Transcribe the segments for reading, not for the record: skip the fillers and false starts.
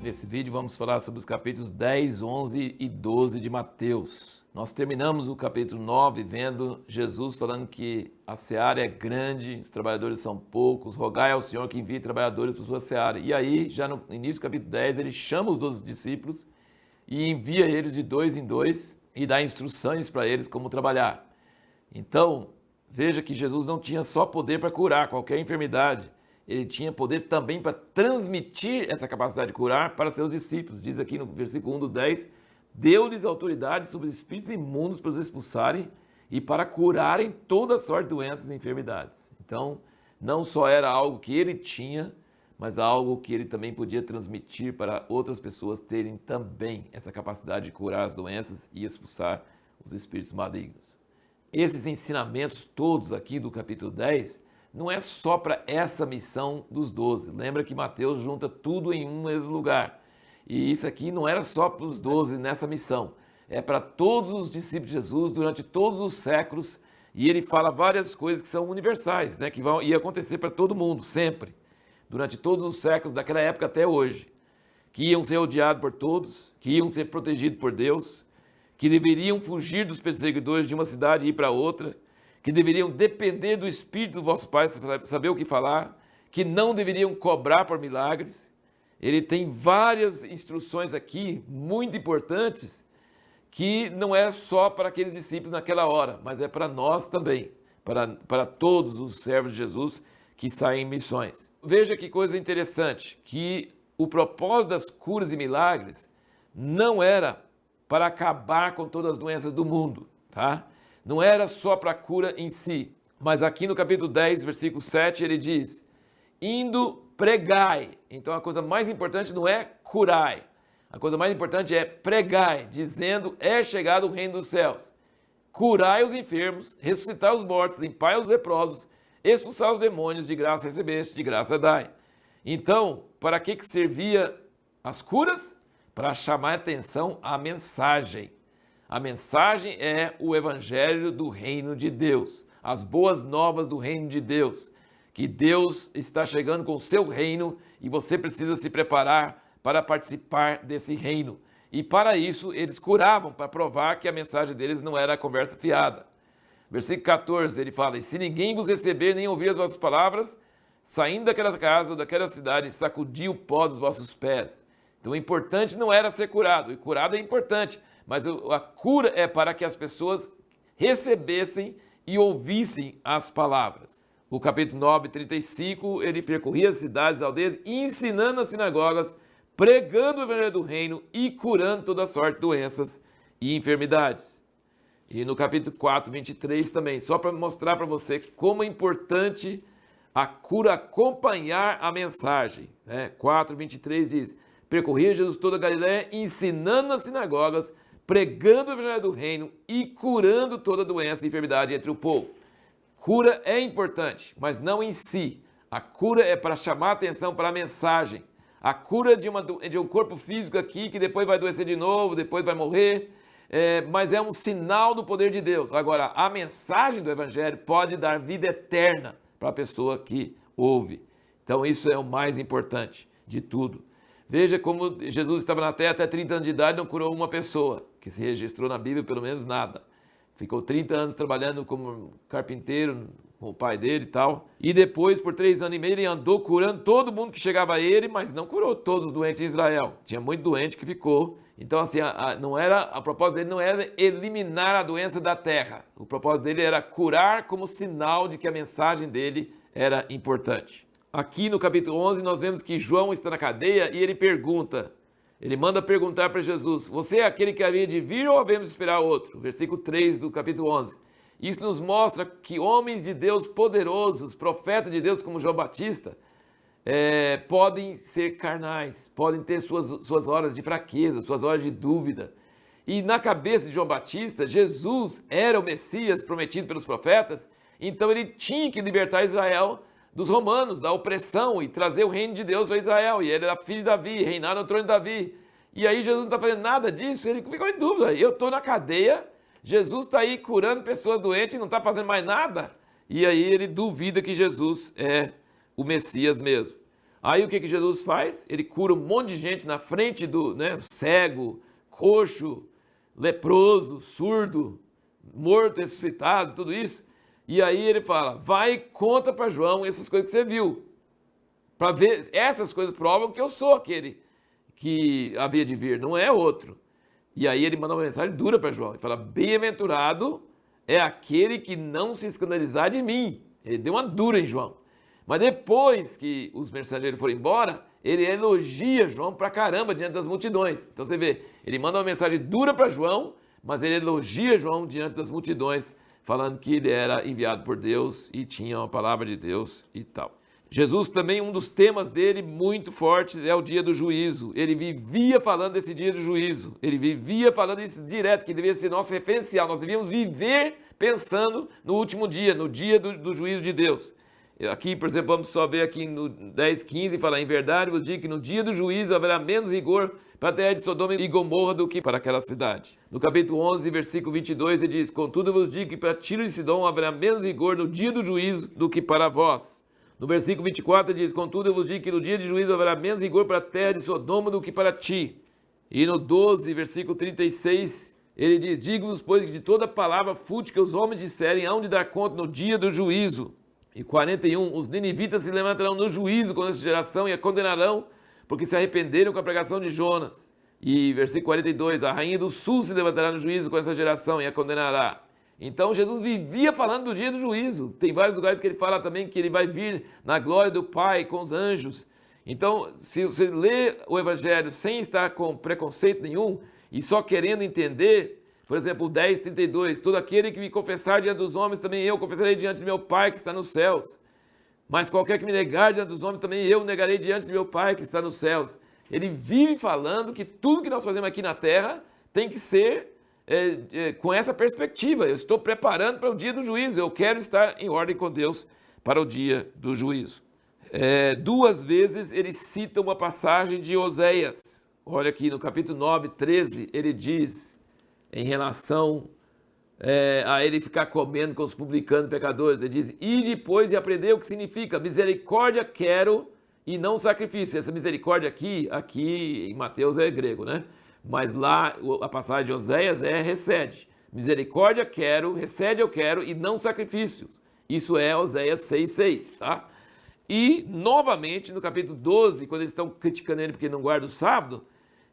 Nesse vídeo vamos falar sobre os capítulos 10, 11 e 12 de Mateus. Nós terminamos o capítulo 9 vendo Jesus falando que a seara é grande, os trabalhadores são poucos, rogai ao Senhor que envie trabalhadores para a sua seara. E aí, já no início do capítulo 10, ele chama os 12 discípulos e envia eles de dois em dois e dá instruções para eles como trabalhar. Então, veja que Jesus não tinha só poder para curar qualquer enfermidade, ele tinha poder também para transmitir essa capacidade de curar para seus discípulos. Diz aqui no versículo 1 do 10, deu-lhes autoridade sobre os espíritos imundos para os expulsarem e para curarem toda sorte de doenças e enfermidades. Então, não só era algo que ele tinha, mas algo que ele também podia transmitir para outras pessoas terem também essa capacidade de curar as doenças e expulsar os espíritos malignos. Esses ensinamentos todos aqui do capítulo 10 não é só para essa missão dos 12. Lembra que Mateus junta tudo em um mesmo lugar. E isso aqui não era só para os 12 nessa missão. É para todos os discípulos de Jesus durante todos os séculos. E ele fala várias coisas que são universais, né? Que vão acontecer para todo mundo, sempre. Durante todos os séculos, daquela época até hoje. Que iam ser odiados por todos, que iam ser protegidos por Deus, que deveriam fugir dos perseguidores de uma cidade e ir para outra, que deveriam depender do Espírito do vosso Pai, saber o que falar, que não deveriam cobrar por milagres. Ele tem várias instruções aqui, muito importantes, que não é só para aqueles discípulos naquela hora, mas é para nós também, para todos os servos de Jesus que saem em missões. Veja que coisa interessante, que o propósito das curas e milagres não era para acabar com todas as doenças do mundo, tá? Não era só para a cura em si, mas aqui no capítulo 10, versículo 7, ele diz, indo pregai. Então a coisa mais importante não é curai, a coisa mais importante é pregai, dizendo, é chegado o reino dos céus. Curai os enfermos, ressuscitai os mortos, limpai os leprosos, expulsar os demônios, de graça recebeste, de graça dai. Então, para que servia as curas? Para chamar a atenção à mensagem. A mensagem é o evangelho do reino de Deus, as boas novas do reino de Deus, que Deus está chegando com o seu reino e você precisa se preparar para participar desse reino. E para isso eles curavam, para provar que a mensagem deles não era conversa fiada. Versículo 14, ele fala, e se ninguém vos receber nem ouvir as vossas palavras, saindo daquela casa ou daquela cidade, sacudi o pó dos vossos pés. Então o importante não era ser curado, e curado é importante, mas a cura é para que as pessoas recebessem e ouvissem as palavras. O capítulo 9, 35, ele percorria as cidades e aldeias, ensinando as sinagogas, pregando o evangelho do reino e curando toda sorte de doenças e enfermidades. E no capítulo 4, 23 também, só para mostrar para você como é importante a cura acompanhar a mensagem. 4, 23 diz, percorria Jesus toda a Galiléia, ensinando nas sinagogas, pregando o evangelho do reino e curando toda doença e enfermidade entre o povo. Cura é importante, mas não em si. A cura é para chamar a atenção para a mensagem. A cura de um corpo físico aqui, que depois vai adoecer de novo, depois vai morrer, mas é um sinal do poder de Deus. Agora, a mensagem do evangelho pode dar vida eterna para a pessoa que ouve. Então, isso é o mais importante de tudo. Veja como Jesus estava na terra até 30 anos de idade e não curou uma pessoa, que se registrou na Bíblia pelo menos nada. Ficou 30 anos trabalhando como carpinteiro com o pai dele e tal. E depois, por 3 anos e meio, ele andou curando todo mundo que chegava a ele, mas não curou todos os doentes em Israel. Tinha muito doente que ficou. Então, assim, a propósito dele não era eliminar a doença da terra. O propósito dele era curar como sinal de que a mensagem dele era importante. Aqui no capítulo 11 nós vemos que João está na cadeia e ele manda perguntar para Jesus, você é aquele que havia de vir ou havemos de esperar outro? Versículo 3 do capítulo 11. Isso nos mostra que homens de Deus poderosos, profetas de Deus como João Batista, podem ser carnais, podem ter suas horas de fraqueza, suas horas de dúvida. E na cabeça de João Batista, Jesus era o Messias prometido pelos profetas, então ele tinha que libertar Israel dos romanos, da opressão e trazer o reino de Deus para Israel. E ele era filho de Davi, reinar no trono de Davi. E aí Jesus não está fazendo nada disso, ele ficou em dúvida. Eu estou na cadeia, Jesus está aí curando pessoas doentes e não está fazendo mais nada. E aí ele duvida que Jesus é o Messias mesmo. Aí o que Jesus faz? Ele cura um monte de gente na frente do, né, cego, coxo, leproso, surdo, morto, ressuscitado, tudo isso. E aí ele fala, vai e conta para João essas coisas que você viu. Para ver, essas coisas provam que eu sou aquele que havia de vir, não é outro. E aí ele manda uma mensagem dura para João. Ele fala, bem-aventurado é aquele que não se escandalizar de mim. Ele deu uma dura em João. Mas depois que os mensageiros foram embora, ele elogia João pra caramba diante das multidões. Então você vê, ele manda uma mensagem dura para João, mas ele elogia João diante das multidões, falando que ele era enviado por Deus e tinha uma palavra de Deus e tal. Jesus também, um dos temas dele muito fortes é o dia do juízo. Ele vivia falando desse dia do juízo. Ele vivia falando isso direto, que devia ser nosso referencial. Nós devíamos viver pensando no último dia, no dia do juízo de Deus. Aqui, por exemplo, vamos só ver aqui no 10:15, fala, em verdade vos digo que no dia do juízo haverá menos rigor para a terra de Sodoma e Gomorra do que para aquela cidade. No capítulo 11, versículo 22, ele diz, contudo eu vos digo que para Tiro e Sidom haverá menos rigor no dia do juízo do que para vós. No versículo 24 ele diz, contudo eu vos digo que no dia de juízo haverá menos rigor para a terra de Sodoma do que para ti. E no 12, versículo 36, ele diz, digo-vos, pois, que de toda palavra fútil que os homens disserem, hão de dar conta no dia do juízo. E 41, os ninivitas se levantarão no juízo com essa geração e a condenarão, porque se arrependeram com a pregação de Jonas. E versículo 42, a rainha do sul se levantará no juízo com essa geração e a condenará. Então Jesus vivia falando do dia do juízo. Tem vários lugares que ele fala também que ele vai vir na glória do Pai com os anjos. Então, se você lê o Evangelho sem estar com preconceito nenhum e só querendo entender, por exemplo, o 10:32, todo aquele que me confessar diante dos homens, também eu confessarei diante de meu Pai que está nos céus. Mas qualquer que me negar diante dos homens, também eu negarei diante de meu Pai que está nos céus. Ele vive falando que tudo que nós fazemos aqui na terra tem que ser com essa perspectiva. Eu estou preparando para o dia do juízo, eu quero estar em ordem com Deus para o dia do juízo. Duas vezes ele cita uma passagem de Oséias. Olha aqui no capítulo 9, 13, ele diz, em relação a ele ficar comendo com os publicanos e pecadores, ele diz, e depois e aprender o que significa misericórdia quero e não sacrifício. Essa misericórdia aqui em Mateus é grego, né? Mas lá a passagem de Oséias recede. Misericórdia quero, recede eu quero e não sacrifícios. Isso é Oséias 6:6, tá? E novamente no capítulo 12, quando eles estão criticando ele porque ele não guarda o sábado,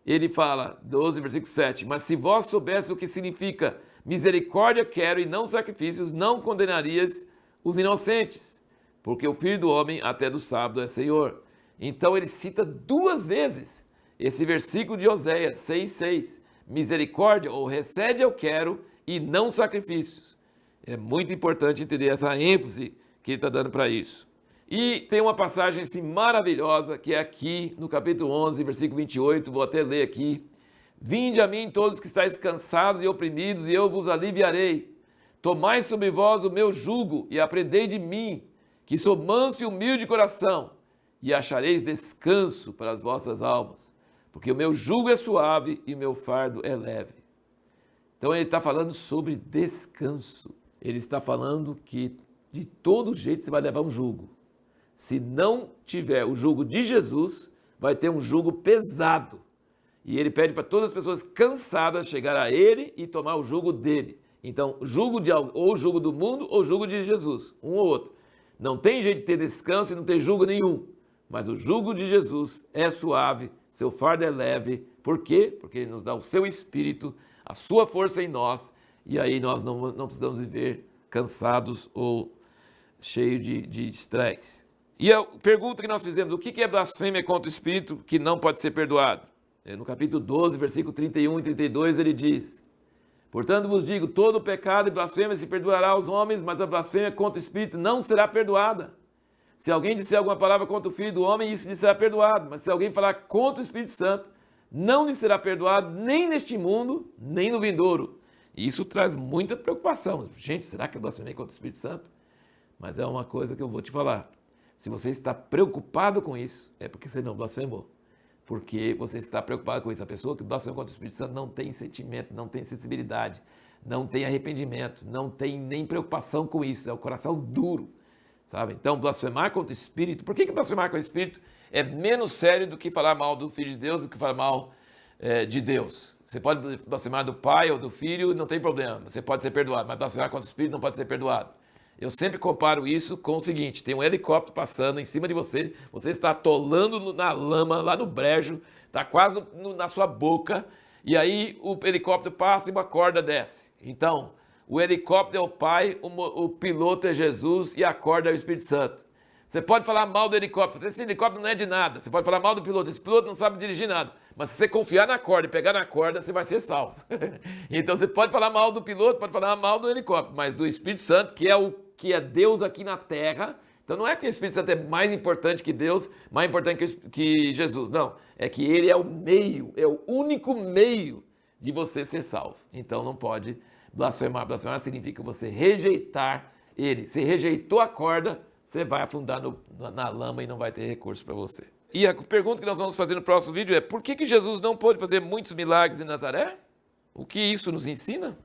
ele fala, 12, versículo 7, mas se vós soubesse o que significa misericórdia quero e não sacrifícios, não condenarias os inocentes, porque o Filho do Homem até do sábado é Senhor. Então ele cita duas vezes esse versículo de Oséias 6:6, misericórdia ou recede eu quero e não sacrifícios. É muito importante entender essa ênfase que ele está dando para isso. E tem uma passagem assim, maravilhosa, que é aqui no capítulo 11, versículo 28, vou até ler aqui. Vinde a mim todos que estáis cansados e oprimidos, e eu vos aliviarei. Tomai sobre vós o meu jugo e aprendei de mim, que sou manso e humilde de coração, e achareis descanso para as vossas almas, porque o meu jugo é suave e o meu fardo é leve. Então ele está falando sobre descanso. Ele está falando que de todo jeito você vai levar um jugo. Se não tiver o jugo de Jesus, vai ter um jugo pesado. E ele pede para todas as pessoas cansadas chegar a ele e tomar o jugo dele. Então, jugo de ou jugo do mundo ou jugo de Jesus, um ou outro. Não tem jeito de ter descanso e não ter jugo nenhum. Mas o jugo de Jesus é suave, seu fardo é leve. Por quê? Porque ele nos dá o seu espírito, a sua força em nós. E aí nós não precisamos viver cansados ou cheios de estresse. E a pergunta que nós fizemos, o que é blasfêmia contra o Espírito que não pode ser perdoado? No capítulo 12, versículo 31 e 32, ele diz, portanto vos digo, todo pecado e blasfêmia se perdoará aos homens, mas a blasfêmia contra o Espírito não será perdoada. Se alguém disser alguma palavra contra o Filho do Homem, isso lhe será perdoado. Mas se alguém falar contra o Espírito Santo, não lhe será perdoado nem neste mundo, nem no vindouro. E isso traz muita preocupação. Gente, será que eu blasfemei contra o Espírito Santo? Mas é uma coisa que eu vou te falar. Se você está preocupado com isso, é porque você não blasfemou. Porque você está preocupado com isso. A pessoa que blasfema contra o Espírito Santo não tem sentimento, não tem sensibilidade, não tem arrependimento, não tem nem preocupação com isso. É o coração duro. sabe? Então, blasfemar contra o Espírito, por que blasfemar contra o Espírito é menos sério do que falar mal do Filho de Deus, do que falar mal de Deus? Você pode blasfemar do Pai ou do Filho, não tem problema, você pode ser perdoado, mas blasfemar contra o Espírito não pode ser perdoado. Eu sempre comparo isso com o seguinte, tem um helicóptero passando em cima de você, você está atolando na lama, lá no brejo, está quase na sua boca, e aí o helicóptero passa e uma corda desce. Então, o helicóptero é o Pai, o piloto é Jesus e a corda é o Espírito Santo. Você pode falar mal do helicóptero, esse helicóptero não é de nada, você pode falar mal do piloto, esse piloto não sabe dirigir nada, mas se você confiar na corda e pegar na corda, você vai ser salvo. Então você pode falar mal do piloto, pode falar mal do helicóptero, mas do Espírito Santo, que é Deus aqui na terra. Então não é que o Espírito Santo é mais importante que Deus, mais importante que Jesus, não. É que ele é o meio, é o único meio de você ser salvo. Então não pode blasfemar. Blasfemar significa você rejeitar ele. Se rejeitou a corda, você vai afundar na lama e não vai ter recurso para você. E a pergunta que nós vamos fazer no próximo vídeo é: por que Jesus não pôde fazer muitos milagres em Nazaré? O que isso nos ensina?